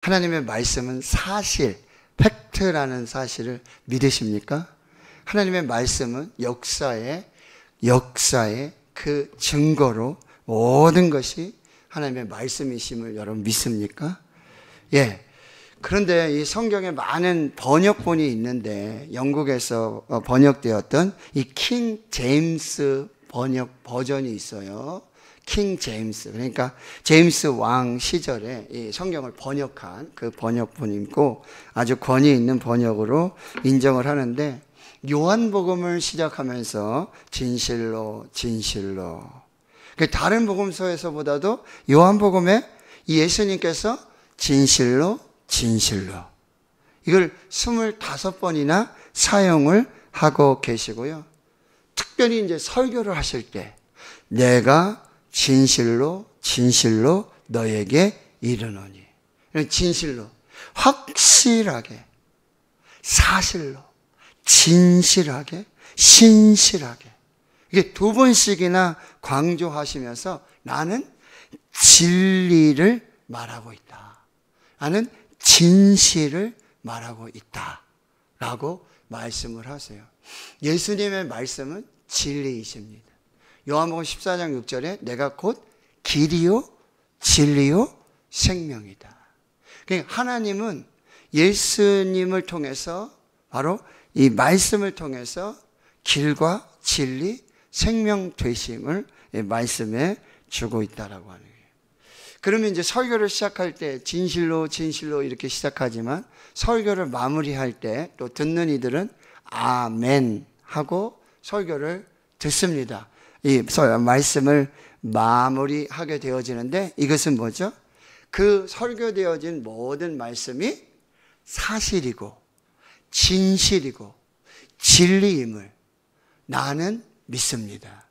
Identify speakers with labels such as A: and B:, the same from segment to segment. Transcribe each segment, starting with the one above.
A: 하나님의 말씀은 사실, 팩트라는 사실을 믿으십니까? 하나님의 말씀은 역사의 그 증거로 모든 것이 하나님의 말씀이심을 여러분 믿습니까? 예. 그런데 이 성경에 많은 번역본이 있는데 영국에서 번역되었던 이 킹 제임스 번역 버전이 있어요. 킹 제임스. 그러니까 제임스 왕 시절에 이 성경을 번역한 그 번역본이고 아주 권위 있는 번역으로 인정을 하는데 요한복음을 시작하면서 진실로 다른 복음서에서보다도 요한복음에 이 예수님께서 진실로 이걸 25번이나 사용을 하고 계시고요. 특별히 이제 설교를 하실 때 내가 진실로 너에게 이르노니, 진실로, 확실하게, 사실로, 진실하게, 신실하게, 이게 2번씩이나 강조하시면서 나는 진리를 말하고 있다, 나는 진실을 말하고 있다 라고 말씀을 하세요. 예수님의 말씀은 진리이십니다. 요한복음 14장 6절에 내가 곧 길이요 진리요 생명이다. 그러니까 하나님은 예수님을 통해서 바로 이 말씀을 통해서 길과 진리, 생명 되심을 말씀에 주고 있다라고 하는 거예요. 그러면 이제 설교를 시작할 때 진실로 이렇게 시작하지만 설교를 마무리할 때 또 듣는 이들은 아멘 하고 설교를 듣습니다. 이 말씀을 마무리하게 되어지는데 이것은 뭐죠? 그 설교되어진 모든 말씀이 사실이고 진실이고 진리임을 나는 믿습니다.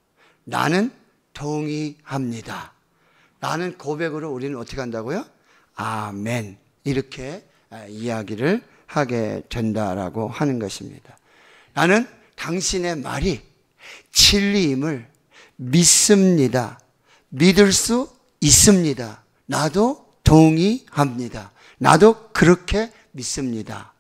A: 나는 동의합니다. 라는 고백으로 우리는 어떻게 한다고요? 아멘. 이렇게 이야기를 하게 된다라고 하는 것입니다. 나는 당신의 말이 진리임을 믿습니다. 믿을 수 있습니다. 나도 동의합니다. 나도 그렇게 믿습니다.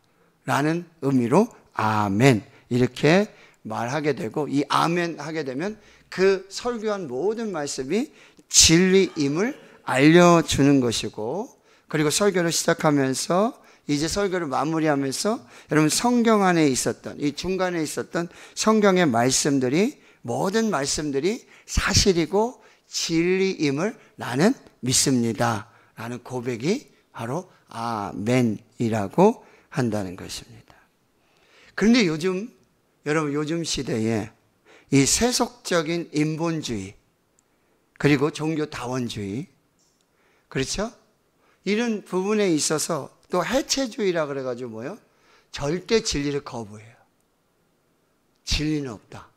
A: 라는 의미로 아멘. 이렇게 말하게 되고 이 아멘 하게 되면 그 설교한 모든 말씀이 진리임을 알려주는 것이고 그리고 설교를 시작하면서 이제 설교를 마무리하면서 여러분 성경 안에 있었던 이 중간에 있었던 성경의 말씀들이 모든 말씀들이 사실이고 진리임을 나는 믿습니다 라는 고백이 바로 아멘이라고 한다는 것입니다. 그런데 여러분 요즘 시대에 이 세속적인 인본주의 그리고 종교다원주의, 그렇죠? 이런 부분에 있어서 또 해체주의라 그래가지고 뭐요? 절대 진리를 거부해요. 진리는 없다.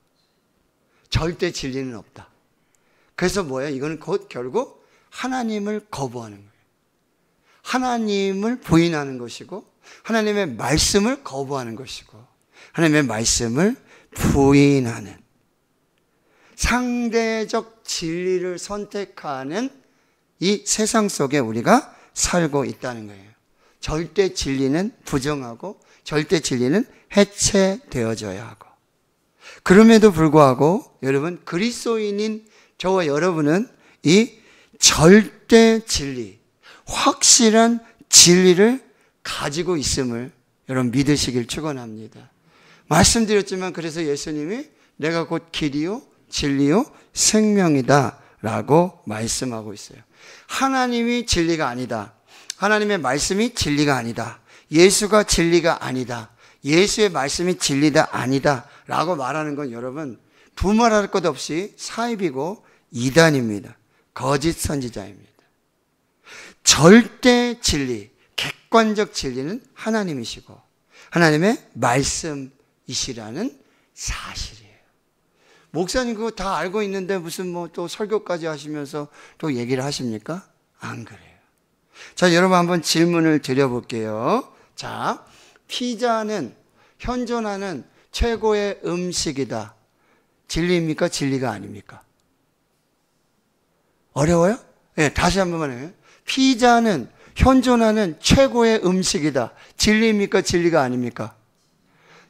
A: 절대 진리는 없다. 그래서 뭐예요? 이건 곧 결국 하나님을 거부하는 거예요. 하나님을 부인하는 것이고 하나님의 말씀을 거부하는 것이고 하나님의 말씀을 부인하는 상대적 진리를 선택하는 이 세상 속에 우리가 살고 있다는 거예요. 절대 진리는 부정하고 절대 진리는 해체되어져야 하고 그럼에도 불구하고 여러분 그리스도인인 저와 여러분은 이 절대 진리, 확실한 진리를 가지고 있음을 여러분 믿으시길 축원합니다. 말씀드렸지만 그래서 예수님이 내가 곧 길이요 진리요 생명이다 라고 말씀하고 있어요. 하나님이 진리가 아니다. 하나님의 말씀이 진리가 아니다. 예수가 진리가 아니다. 예수의 말씀이 진리다 아니다 라고 말하는 건 여러분 두말할 것 없이 사입이고 이단입니다. 거짓 선지자입니다. 절대 진리, 객관적 진리는 하나님이시고 하나님의 말씀이시라는 사실이에요. 목사님 그거 다 알고 있는데 무슨 뭐 또 설교까지 하시면서 또 얘기를 하십니까? 안 그래요. 자, 여러분 한번 질문을 드려볼게요. 자, 피자는 현존하는 최고의 음식이다. 진리입니까? 진리가 아닙니까? 어려워요? 네, 다시 한 번만 해요. 피자는 현존하는 최고의 음식이다. 진리입니까? 진리가 아닙니까?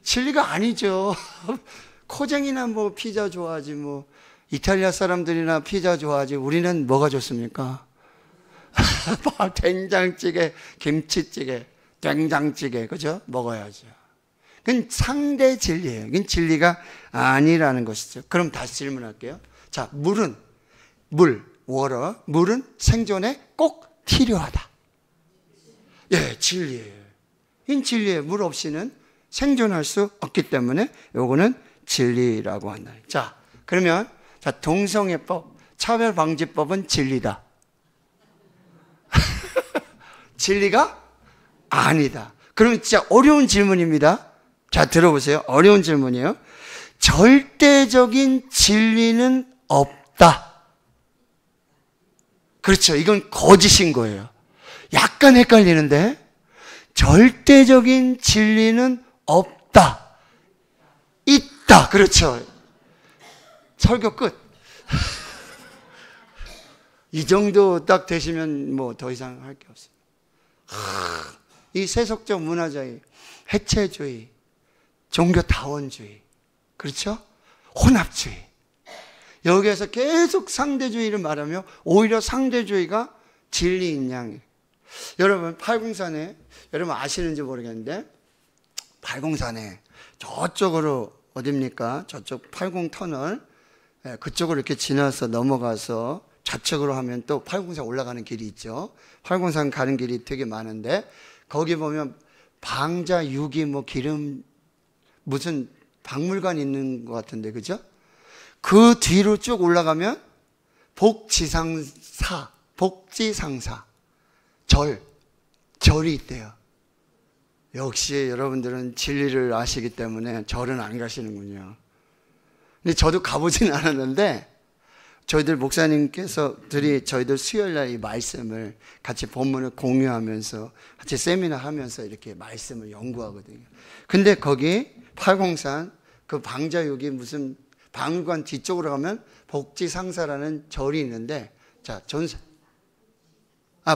A: 진리가 아니죠. 코쟁이나 뭐 피자 좋아하지, 뭐 이탈리아 사람들이나 피자 좋아하지, 우리는 뭐가 좋습니까? 된장찌개, 김치찌개, 된장찌개, 그죠? 먹어야죠. 그건 상대 진리예요. 그건 진리가 아니라는 것이죠. 그럼 다시 질문할게요. 자, 물은, 물은 생존에 꼭 필요하다. 예, 진리예요. 이건 진리예요. 물 없이는 생존할 수 없기 때문에 요거는 진리라고 한다. 자, 그러면 자, 동성애법, 차별방지법은 진리다. 진리가 아니다. 그럼 진짜 어려운 질문입니다. 자, 들어보세요. 어려운 질문이에요. 절대적인 진리는 없다. 그렇죠. 이건 거짓인 거예요. 약간 헷갈리는데, 절대적인 진리는 없다. 있다. 그렇죠. 설교 끝. 이 정도 딱 되시면 뭐 더 이상 할 게 없습니다. 이 세속적 문화자의 해체주의, 종교다원주의, 그렇죠? 혼합주의. 여기에서 계속 상대주의를 말하며 오히려 상대주의가 진리인 양이에요. 여러분, 팔공산에, 여러분 아시는지 모르겠는데, 팔공산에 저쪽으로 어딥니까? 저쪽 팔공터널, 그쪽으로 이렇게 지나서 넘어가서 좌측으로 하면 또 팔공산 올라가는 길이 있죠. 팔공산 가는 길이 되게 많은데, 거기 보면 방자, 유기, 뭐 기름, 무슨 박물관 있는 것 같은데, 그죠? 그 뒤로 쭉 올라가면 복지상사, 절이 있대요. 역시 여러분들은 진리를 아시기 때문에 절은 안 가시는군요. 근데 저도 가보진 않았는데, 저희들 목사님께서들이 저희들 수요일날 이 말씀을 같이 본문을 공유하면서 같이 세미나 하면서 이렇게 말씀을 연구하거든요. 근데 거기 팔공산 그 방자육이 무슨 박물관 뒤쪽으로 가면 복지상사라는 절이 있는데, 자,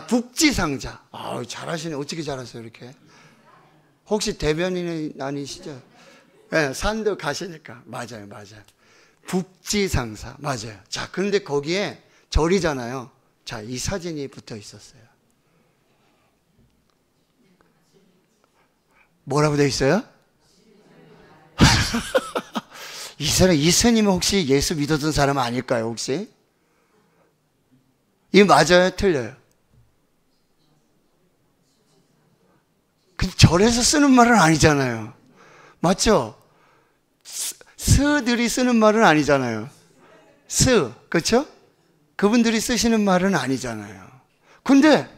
A: 북지상자. 잘하시네. 어떻게 잘하세요, 이렇게? 혹시 대변인 아니시죠? 네, 산도 가시니까. 맞아요. 북지상사. 맞아요. 자, 그런데 거기에 절이잖아요. 자, 이 사진이 붙어 있었어요. 뭐라고 되어 있어요? 이 스님은 혹시 예수 믿었던 사람 아닐까요, 혹시? 이거 맞아요? 틀려요? 그 절에서 쓰는 말은 아니잖아요. 맞죠? 스들이 쓰는 말은 아니잖아요. 그렇죠? 그분들이 쓰시는 말은 아니잖아요. 근데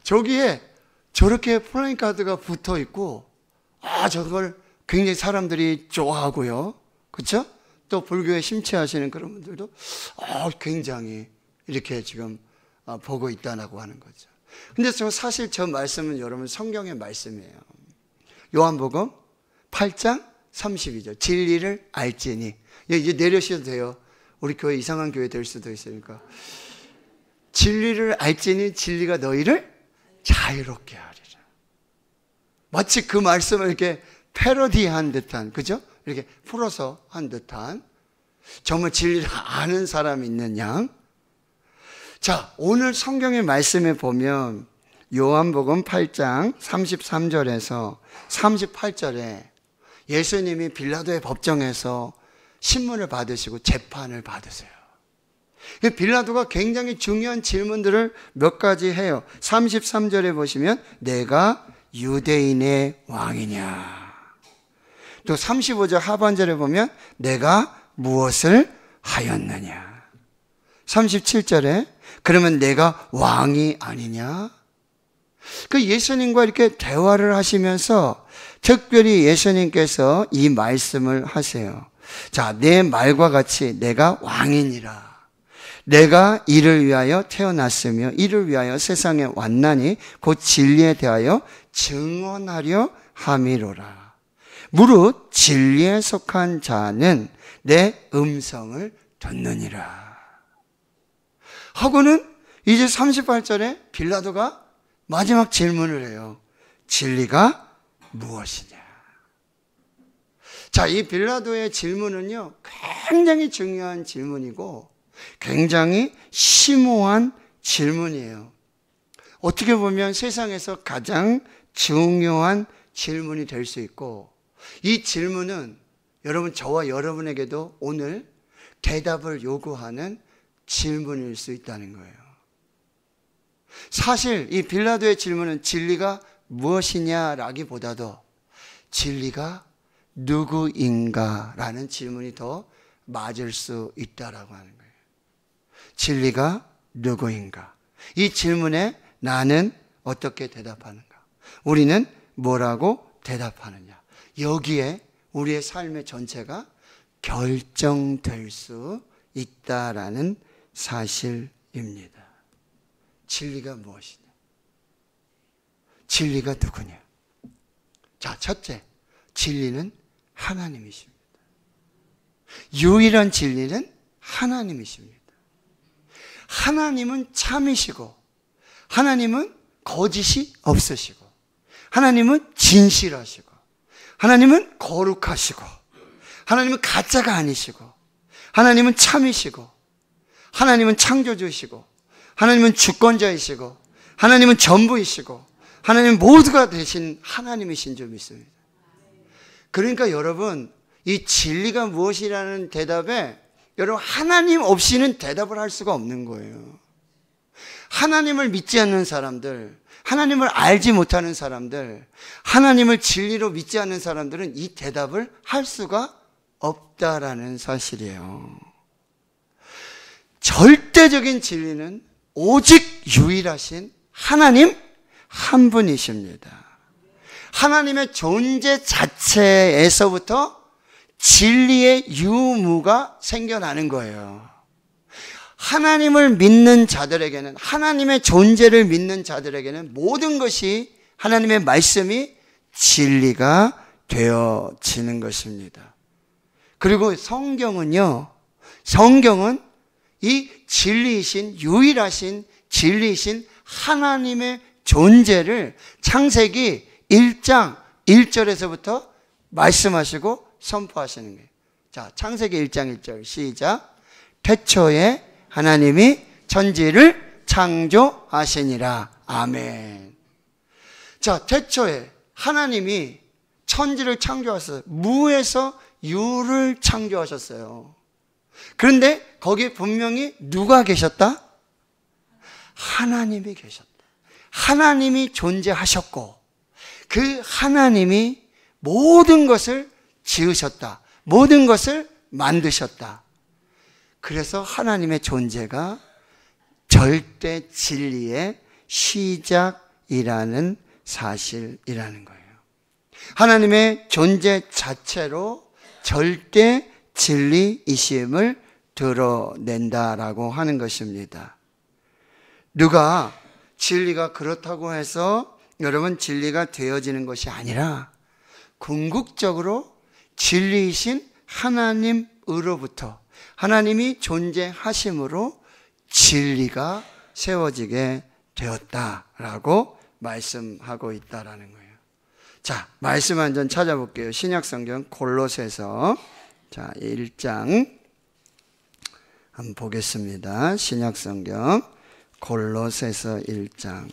A: 저기에 저렇게 플래카드가 붙어 있고, 저걸 굉장히 사람들이 좋아하고요. 그렇죠? 또 불교에 심취하시는 그런 분들도 굉장히 이렇게 지금 보고 있다라고 하는 거죠. 근데 사실 저 말씀은 여러분 성경의 말씀이에요. 요한복음 8장 32절. 진리를 알지니. 이제 내려셔도 돼요. 우리 교회 이상한 교회 될 수도 있으니까. 진리를 알지니 진리가 너희를 자유롭게 하리라. 마치 그 말씀을 이렇게 패러디한 듯한, 그죠? 이렇게 풀어서 한 듯한, 정말 진리를 아는 사람이 있는 양. 자, 오늘 성경의 말씀에 보면 요한복음 8장 33절에서 38절에 예수님이 빌라도의 법정에서 신문을 받으시고 재판을 받으세요. 빌라도가 굉장히 중요한 질문들을 몇 가지 해요. 33절에 보시면 내가 유대인의 왕이냐. 또 35절 하반절에 보면 내가 무엇을 하였느냐. 37절에 그러면 내가 왕이 아니냐. 그 예수님과 이렇게 대화를 하시면서 특별히 예수님께서 이 말씀을 하세요. 자, 내 말과 같이 내가 왕이니라. 내가 이를 위하여 태어났으며 이를 위하여 세상에 왔나니 곧 진리에 대하여 증언하려 함이로라. 무릇 진리에 속한 자는 내 음성을 듣느니라. 하고는 이제 38절에 빌라도가 마지막 질문을 해요. 진리가 무엇이냐? 자, 이 빌라도의 질문은요, 굉장히 중요한 질문이고 굉장히 심오한 질문이에요. 어떻게 보면 세상에서 가장 중요한 질문이 될 수 있고, 이 질문은 여러분, 저와 여러분에게도 오늘 대답을 요구하는 질문일 수 있다는 거예요. 사실 이 빌라도의 질문은 진리가 무엇이냐라기보다도 진리가 누구인가라는 질문이 더 맞을 수 있다라고 하는 거예요. 진리가 누구인가? 이 질문에 나는 어떻게 대답하는가? 우리는 뭐라고 대답하느냐? 여기에 우리의 삶의 전체가 결정될 수 있다라는 사실입니다. 진리가 무엇이냐? 진리가 누구냐? 자, 첫째, 진리는 하나님이십니다. 유일한 진리는 하나님이십니다. 하나님은 참이시고, 하나님은 거짓이 없으시고, 하나님은 진실하시고, 하나님은 거룩하시고, 하나님은 가짜가 아니시고, 하나님은 참이시고, 하나님은 창조주이시고, 하나님은 주권자이시고, 하나님은 전부이시고, 하나님은 모두가 되신 하나님이신 줄 믿습니다. 그러니까 여러분, 이 진리가 무엇이라는 대답에 여러분, 하나님 없이는 대답을 할 수가 없는 거예요. 하나님을 믿지 않는 사람들, 하나님을 알지 못하는 사람들, 하나님을 진리로 믿지 않는 사람들은 이 대답을 할 수가 없다라는 사실이에요. 절대적인 진리는 오직 유일하신 하나님 한 분이십니다. 하나님의 존재 자체에서부터 진리의 유무가 생겨나는 거예요. 하나님을 믿는 자들에게는, 하나님의 존재를 믿는 자들에게는 모든 것이, 하나님의 말씀이 진리가 되어지는 것입니다. 그리고 성경은요, 성경은 이 진리이신, 유일하신 진리이신 하나님의 존재를 창세기 1장 1절에서부터 말씀하시고 선포하시는 거예요. 자, 창세기 1장 1절 시작. 태초에 하나님이 천지를 창조하시니라. 아멘. 자, 태초에 하나님이 천지를 창조하셨어요. 무에서 유를 창조하셨어요. 그런데 거기에 분명히 누가 계셨다? 하나님이 계셨다. 하나님이 존재하셨고, 그 하나님이 모든 것을 지으셨다. 모든 것을 만드셨다. 그래서 하나님의 존재가 절대 진리의 시작이라는 사실이라는 거예요. 하나님의 존재 자체로 절대 진리이심을 드러낸다라고 하는 것입니다. 누가 진리가 그렇다고 해서 여러분 진리가 되어지는 것이 아니라 궁극적으로 진리이신 하나님으로부터, 하나님이 존재하심으로 진리가 세워지게 되었다라고 말씀하고 있다라는 거예요. 자, 말씀 한 번 찾아볼게요. 신약성경 골로새서, 자, 1장 한번 보겠습니다. 신약성경 골로새서 1장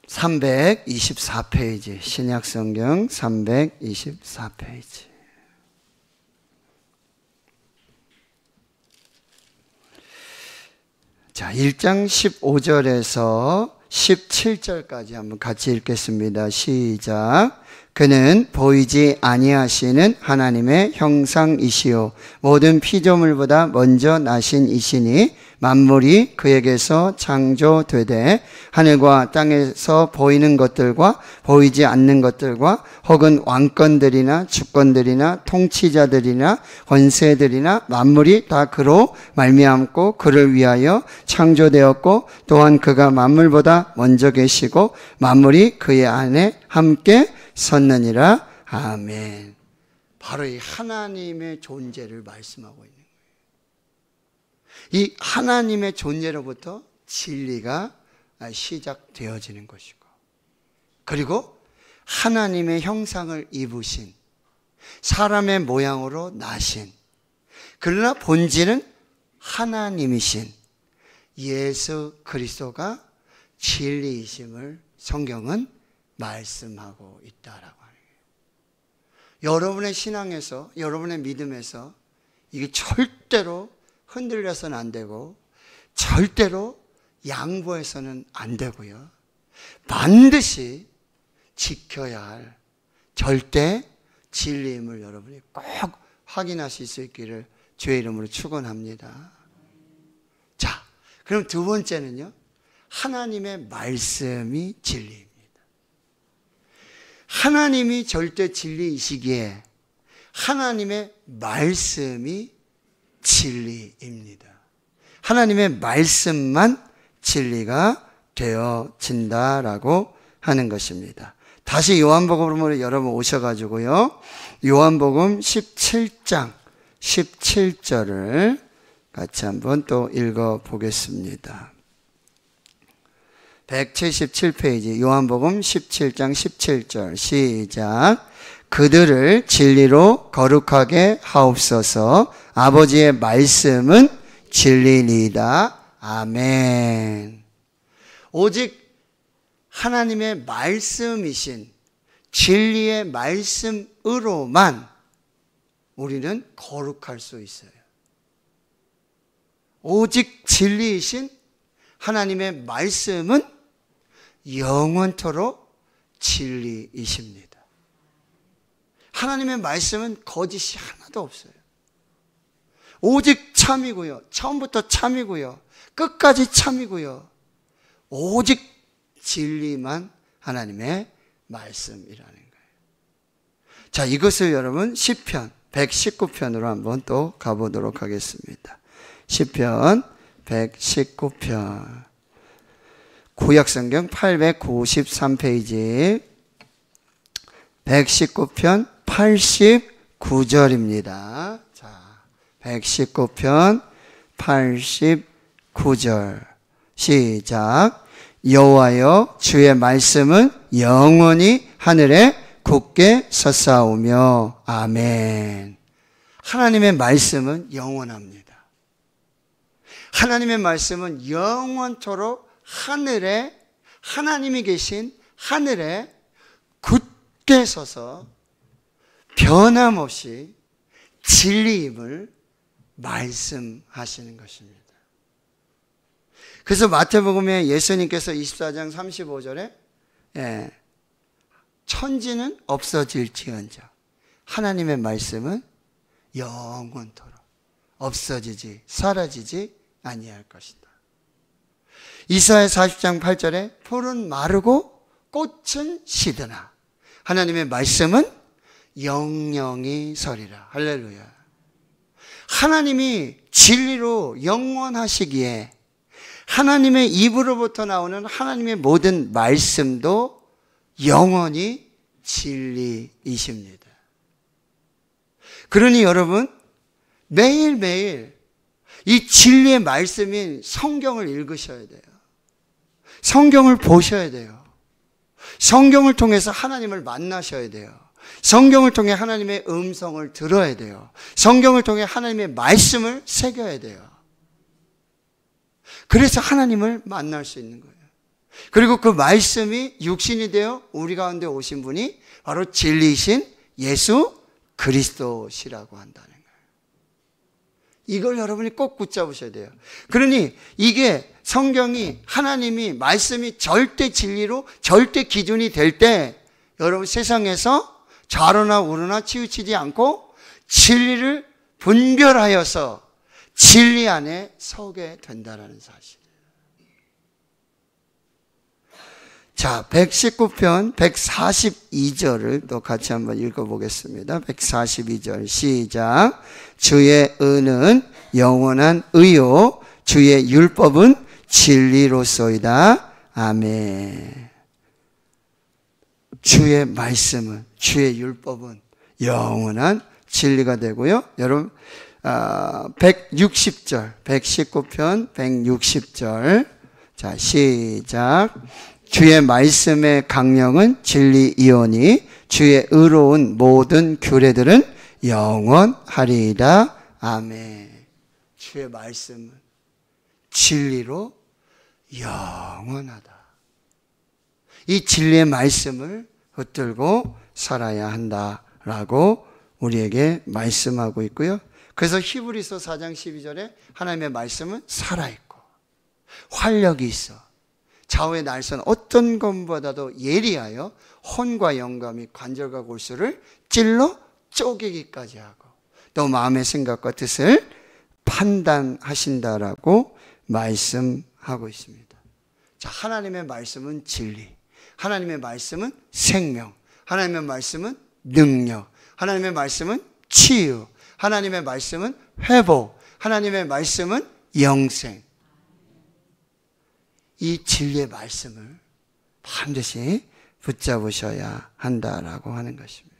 A: 324페이지, 신약성경 324페이지. 자, 1장 15절에서 17절까지 한번 같이 읽겠습니다. 시작. 그는 보이지 아니하시는 하나님의 형상이시요 모든 피조물보다 먼저 나신 이시니 만물이 그에게서 창조되되 하늘과 땅에서 보이는 것들과 보이지 않는 것들과 혹은 왕권들이나 주권들이나 통치자들이나 권세들이나 만물이 다 그로 말미암고 그를 위하여 창조되었고 또한 그가 만물보다 먼저 계시고 만물이 그의 안에 함께 섰느니라. 아멘. 바로 이 하나님의 존재를 말씀하고 있는 거예요. 이 하나님의 존재로부터 진리가 시작되어지는 것이고, 그리고 하나님의 형상을 입으신, 사람의 모양으로 나신, 그러나 본질은 하나님이신 예수 그리스도가 진리이심을 성경은 말씀하고 있다라고 하는 거예요. 여러분의 신앙에서, 여러분의 믿음에서 이게 절대로 흔들려서는 안 되고, 절대로 양보해서는 안 되고요. 반드시 지켜야 할 절대 진리임을 여러분이 꼭 확인하실 수 있기를 주의 이름으로 축원합니다. 자, 그럼 두 번째는요, 하나님의 말씀이 진리입니다. 하나님이 절대 진리이시기에 하나님의 말씀이 진리입니다. 하나님의 말씀만 진리가 되어진다라고 하는 것입니다. 다시 요한복음으로 여러분 오셔가지고요, 요한복음 17장 17절을 같이 한번 또 읽어보겠습니다. 177페이지 요한복음 17장 17절 시작. 그들을 진리로 거룩하게 하옵소서. 아버지의 말씀은 진리니이다. 아멘. 오직 하나님의 말씀이신 진리의 말씀으로만 우리는 거룩할 수 있어요. 오직 진리이신 하나님의 말씀은 영원토록 진리이십니다. 하나님의 말씀은 거짓이 하나도 없어요. 오직 참이고요. 처음부터 참이고요. 끝까지 참이고요. 오직 진리만 하나님의 말씀이라는 거예요. 자, 이것을 여러분 시편 119편으로 한번 또 가보도록 하겠습니다. 시편 119편 구약성경 893페이지 119편 89절입니다. 자, 119편 89절 시작. 여호와여 주의 말씀은 영원히 하늘에 굳게 섰사오며 아멘. 하나님의 말씀은 영원합니다. 하나님의 말씀은 영원토록 하늘에, 하나님이 계신 하늘에 굳게 서서 변함없이 진리임을 말씀하시는 것입니다. 그래서 마태복음에 예수님께서 24장 35절에 천지는 없어질지언정 하나님의 말씀은 영원토록 없어지지 사라지지 아니할 것이다. 이사야 40장 8절에 풀은 마르고 꽃은 시드나 하나님의 말씀은 영영이 서리라. 할렐루야. 하나님이 진리로 영원하시기에 하나님의 입으로부터 나오는 하나님의 모든 말씀도 영원히 진리이십니다. 그러니 여러분 매일매일 이 진리의 말씀인 성경을 읽으셔야 돼요. 성경을 보셔야 돼요. 성경을 통해서 하나님을 만나셔야 돼요. 성경을 통해 하나님의 음성을 들어야 돼요. 성경을 통해 하나님의 말씀을 새겨야 돼요. 그래서 하나님을 만날 수 있는 거예요. 그리고 그 말씀이 육신이 되어 우리 가운데 오신 분이 바로 진리이신 예수 그리스도시라고 한다는 거예요. 이걸 여러분이 꼭 붙잡으셔야 돼요. 그러니 이게 성경이 하나님이 말씀이 절대 진리로 절대 기준이 될 때 여러분 세상에서 좌로나 우로나 치우치지 않고 진리를 분별하여서 진리 안에 서게 된다는 사실이에요. 자, 119편 142절을 또 같이 한번 읽어보겠습니다. 142절 시작. 주의 의는 영원한 의요 주의 율법은 진리로소이다. 아멘. 주의 말씀은, 주의 율법은 영원한 진리가 되고요. 여러분 160절, 119편 160절. 자, 시작. 주의 말씀의 강령은 진리이오니 주의 의로운 모든 규례들은 영원하리이다. 아멘. 주의 말씀은 진리로 영원하다. 이 진리의 말씀을 붙들고 살아야 한다라고 우리에게 말씀하고 있고요. 그래서 히브리서 4장 12절에 하나님의 말씀은 살아있고 활력이 있어 좌우의 날선 어떤 것보다도 예리하여 혼과 영감이 관절과 골수를 찔러 쪼개기까지 하고 또 마음의 생각과 뜻을 판단하신다라고 말씀하고 있습니다. 자, 하나님의 말씀은 진리, 하나님의 말씀은 생명, 하나님의 말씀은 능력, 하나님의 말씀은 치유, 하나님의 말씀은 회복, 하나님의 말씀은 영생. 이 진리의 말씀을 반드시 붙잡으셔야 한다라고 하는 것입니다.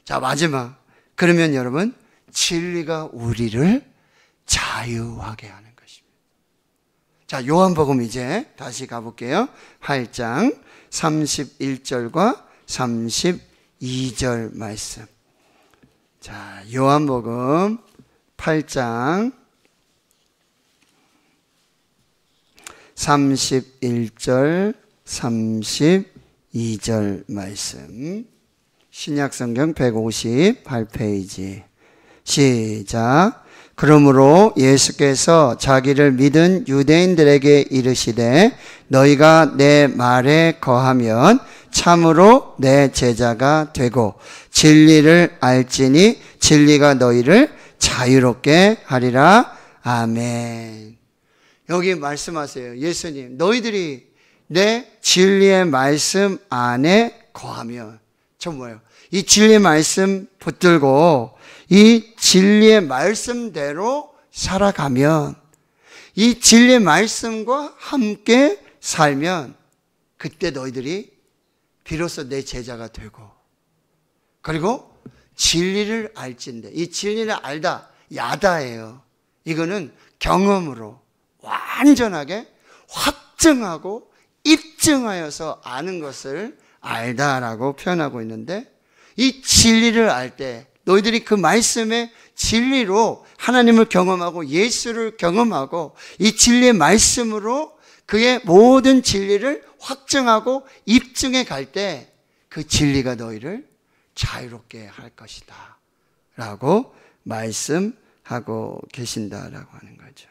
A: 자, 마지막. 그러면 여러분, 진리가 우리를 자유하게 하는 것입니다. 자, 요한복음 이제 다시 가볼게요. 8장 31절과 32절 말씀. 자, 요한복음 8장 31절, 32절 말씀. 신약성경 158페이지. 시작. 그러므로 예수께서 자기를 믿은 유대인들에게 이르시되 너희가 내 말에 거하면 참으로 내 제자가 되고 진리를 알지니 진리가 너희를 자유롭게 하리라. 아멘. 여기 말씀하세요. 예수님, 너희들이 내 진리의 말씀 안에 거하면, 저 뭐예요? 이 진리의 말씀 붙들고 이 진리의 말씀대로 살아가면, 이 진리의 말씀과 함께 살면 그때 너희들이 비로소 내 제자가 되고, 그리고 진리를 알진대. 이 진리를 알다, 야다예요. 이거는 경험으로 완전하게 확증하고 입증하여서 아는 것을 알다라고 표현하고 있는데, 이 진리를 알 때 너희들이 그 말씀의 진리로 하나님을 경험하고 예수를 경험하고 이 진리의 말씀으로 그의 모든 진리를 확증하고 입증해 갈 때 그 진리가 너희를 자유롭게 할 것이다 라고 말씀하고 계신다라고 하는 거죠.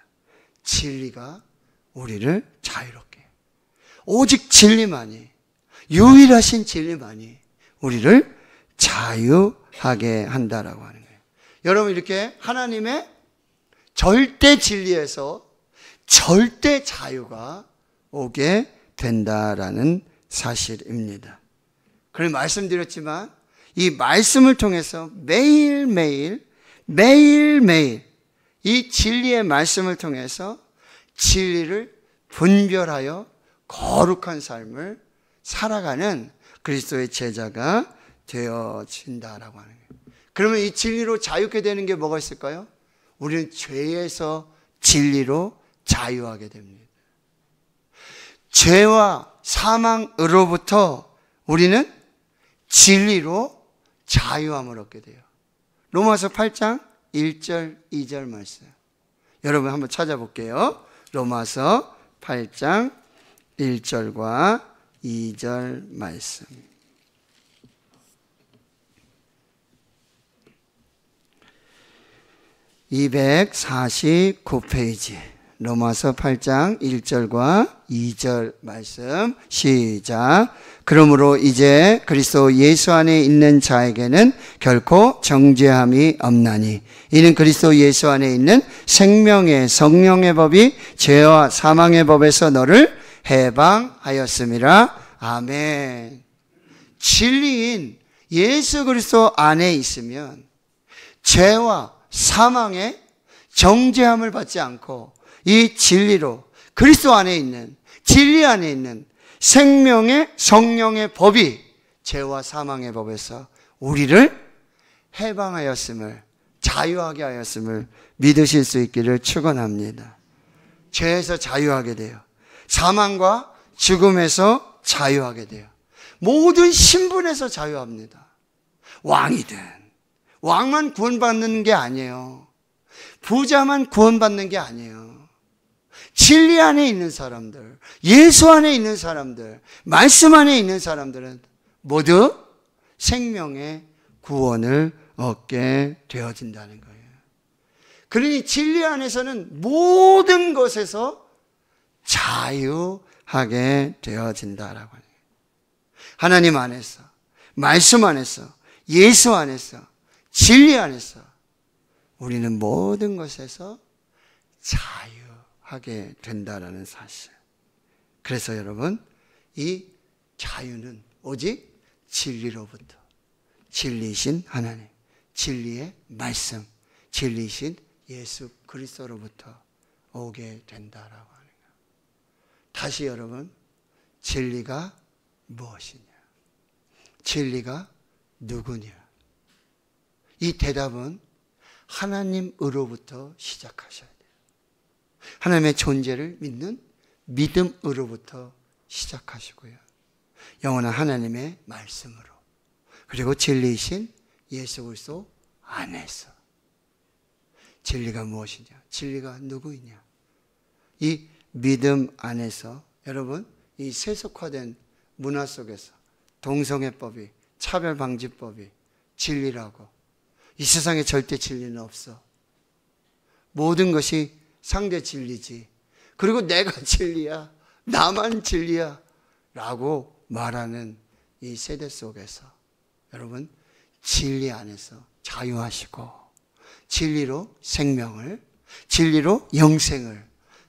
A: 진리가 우리를 자유롭게, 오직 진리만이, 유일하신 진리만이 우리를 자유하게 한다라고 하는 거예요. 여러분, 이렇게 하나님의 절대 진리에서 절대 자유가 오게 된다라는 사실입니다. 그래서 말씀드렸지만 이 말씀을 통해서 매일매일 이 진리의 말씀을 통해서 진리를 분별하여 거룩한 삶을 살아가는 그리스도의 제자가 되어진다라고 하는 거예요. 그러면 이 진리로 자유케 되는 게 뭐가 있을까요? 우리는 죄에서 진리로 자유하게 됩니다. 죄와 사망으로부터 우리는 진리로 자유함을 얻게 돼요. 로마서 8장 1절 2절 말씀. 여러분 한번 찾아볼게요. 로마서 8장 1절과 2절 말씀. (249페이지) 로마서 8장 1절과 2절 말씀. 시작. 그러므로 이제 그리스도 예수 안에 있는 자에게는 결코 정죄함이 없나니 이는 그리스도 예수 안에 있는 생명의 성령의 법이 죄와 사망의 법에서 너를 해방하였음이라. 아멘. 진리인 예수 그리스도 안에 있으면 죄와 사망의 정죄함을 받지 않고 이 진리로 그리스도 안에 있는, 진리 안에 있는 생명의 성령의 법이 죄와 사망의 법에서 우리를 해방하였음을 자유하게 하였음을 믿으실 수 있기를 축원합니다. 죄에서 자유하게 돼요. 사망과 죽음에서 자유하게 돼요. 모든 신분에서 자유합니다. 왕이든 왕만 구원받는 게 아니에요. 부자만 구원받는 게 아니에요. 진리 안에 있는 사람들, 예수 안에 있는 사람들, 말씀 안에 있는 사람들은 모두 생명의 구원을 얻게 되어진다는 거예요. 그러니 진리 안에서는 모든 것에서 자유하게 되어진다라고 하는 거예요. 하나님 안에서, 말씀 안에서, 예수 안에서, 진리 안에서 우리는 모든 것에서 자유하게 된다라는 사실. 그래서 여러분, 이 자유는 오직 진리로부터, 진리이신 하나님, 진리의 말씀, 진리이신 예수 그리스도로부터 오게 된다라고 하는 거예요. 다시 여러분, 진리가 무엇이냐? 진리가 누구냐? 이 대답은 하나님으로부터 시작하셔야 돼요. 하나님의 존재를 믿는 믿음으로부터 시작하시고요. 영원한 하나님의 말씀으로, 그리고 진리이신 예수 그리스도 안에서. 진리가 무엇이냐? 진리가 누구이냐? 이 믿음 안에서 여러분, 이 세속화된 문화 속에서 동성애법이, 차별방지법이 진리라고, 이 세상에 절대 진리는 없어. 모든 것이 상대 진리지. 그리고 내가 진리야, 나만 진리야 라고 말하는 이 세대 속에서 여러분, 진리 안에서 자유하시고, 진리로 생명을, 진리로 영생을,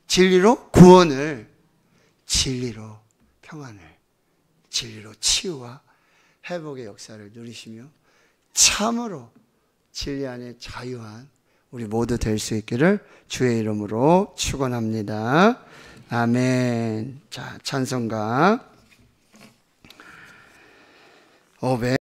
A: 진리로 구원을, 진리로 평안을, 진리로 치유와 회복의 역사를 누리시며 참으로 진리 안에 자유한 우리 모두 될 수 있기를 주의 이름으로 축원합니다. 아멘. 자, 찬송가 500